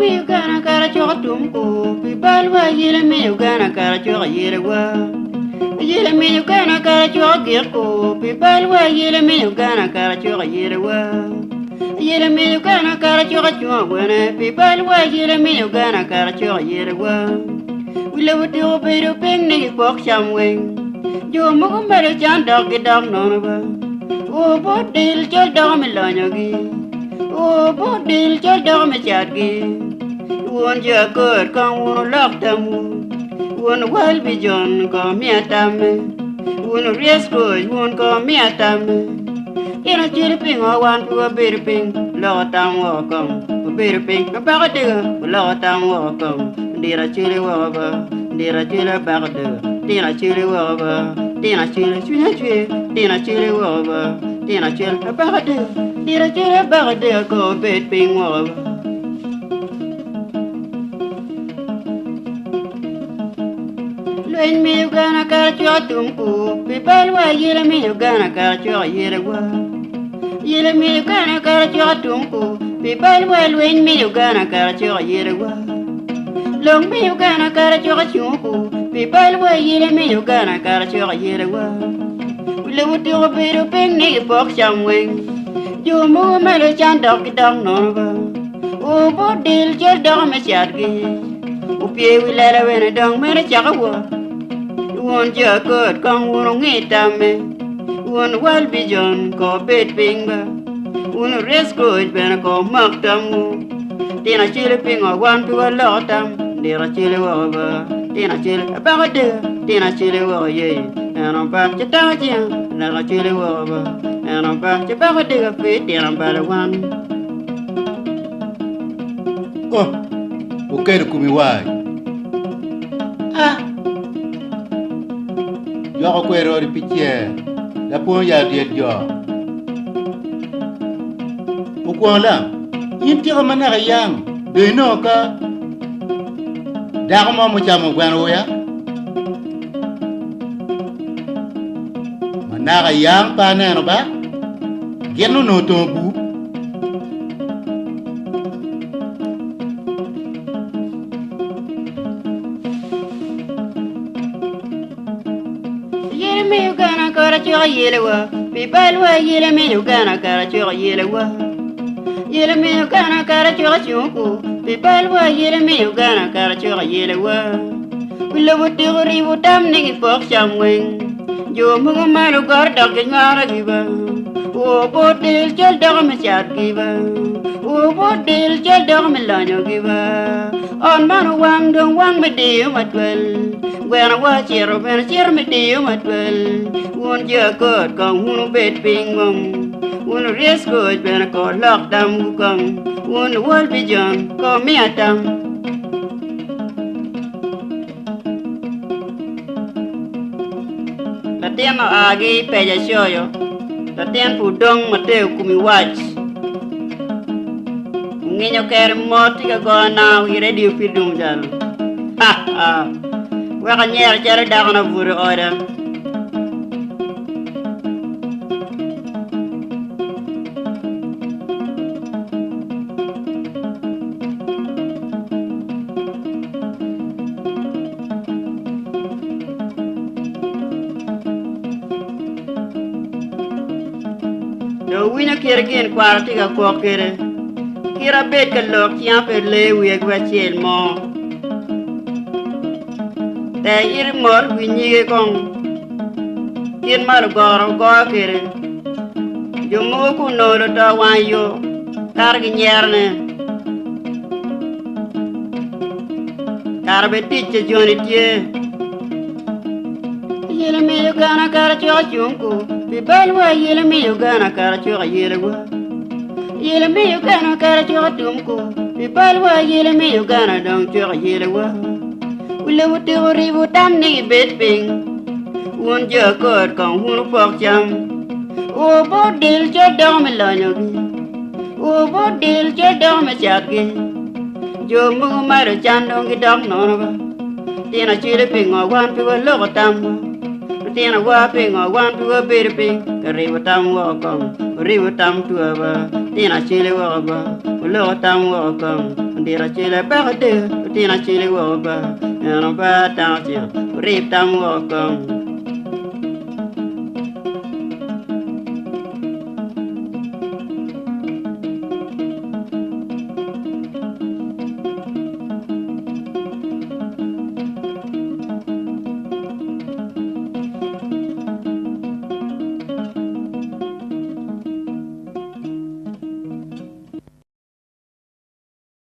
me gana cara chotumko, pibalwa yele me gana cara chora yele wa. Yele me gana cara chogirko, pibalwa yele me gana cara chora yele wa. Yele me gana cara chora chogwana, pibalwa yele me gana cara chora yele wa. We love to obey the picnic box somewhere. Yo mo mero chan dog get dog no ba. O bo dil chol dog me lanyogi. O bo dil chol dog me chatgi. Won ja good kan won lock them. Won well be John ko mi atame. Won ries ko won ko mi atame. Ina chiri ping o wan pu be ping lo tam wo kom. Be ping ba ba de lo tam wo kom. Dira chiri wo ba. Dira chiri ba de. Tina chile waba, tina chile chue, tina chile waba, tina chile bagade, tina chile bagade ko bet ping waba. Luen mi gana karcho tumku, pibalwa yele mi gana karcho yele wa. Yele mi gana karcho tumku, pibalwa luen mi gana karcho yele wa. Long mi gana karcho chumku. People were yelling me, you gonna catch your year. We live to a bit of picnic box somewhere. You move my chan dog down over. Oh, but deal your dog me shotgi. Upie will let her in a dog man a chagawa. You want your good come on it, me. One well be John, go bed finger. One risk good when I go mock them. Then I chill a ping or one to a lot them. They're a chilly over. Tina chile bagade, tina chile wo ye, and I'm back to Tajian, and I chile over, and I'm back to bagade of it, and I'm better one. Oh, okay, to come why? Ah, you're a queer or picture, the poor ya dear jaw. Ukwala, you tell a man a young, do you know, ka? Dagmo mo chamo gwano ya Managa yang pa na no ba Geno no tobu yele me gana kara chora yele wa. Pibalwa yele me gana kara chora yele wa. Yele me gana kara chora chumku. Pibalwa yele me gana kara chora yele wa. We love to rivo dam niggy box somewhere. Yo mungo maru gar dog in mara giva. O botil chel dog me chat giva. O botil chel dog me lanyo giva. On manu wang dong wang me dio matwell. When I watch here, when I cheer me dio matwell. Won't you good come who bed ping mum. One risk good when I call lock them who come. One world be John, call me at them. La tema agi peja shoyo. La tempo dong mateo kumi watch. Nginyo kere moti ka go now i radio film jalo. Ha ha. Waka nyer jare dagana buru order. Do wina kere gen kwarti ka kokere. Kira bet ka lok tiyan per le wieg wachel mo. Ta ir mor winyige kong. Kien mar goro go kere. Jo mo ku noro ta wan yo. Kar gi nyerne. Kar betit joni tie. Yele me gana kara chwa chunku. Pibalwa yele me gana kara chwa yele wa. Yele me gana kara chwa tumku. Pibalwa yele me gana dong chwa yele wa. Wile wuti wuri wutam ni bet ping. Wun ja kod kong hunu pok cham. O bo dil cha dong me lanyogi. O bo dil cha dong me chatgi. Jo mungu maru chandong ki dong nonoga. Tina chile ping o wan piwa loko tamwa. Tina wa ping o wan piwa bere ping. Kariwa tam wa kong. Riwa tam tuwa ba. Tina chile wa ba. Loko tam wa kong. Dira chile bagade, tina chile woba, and a bad down, rip down walk.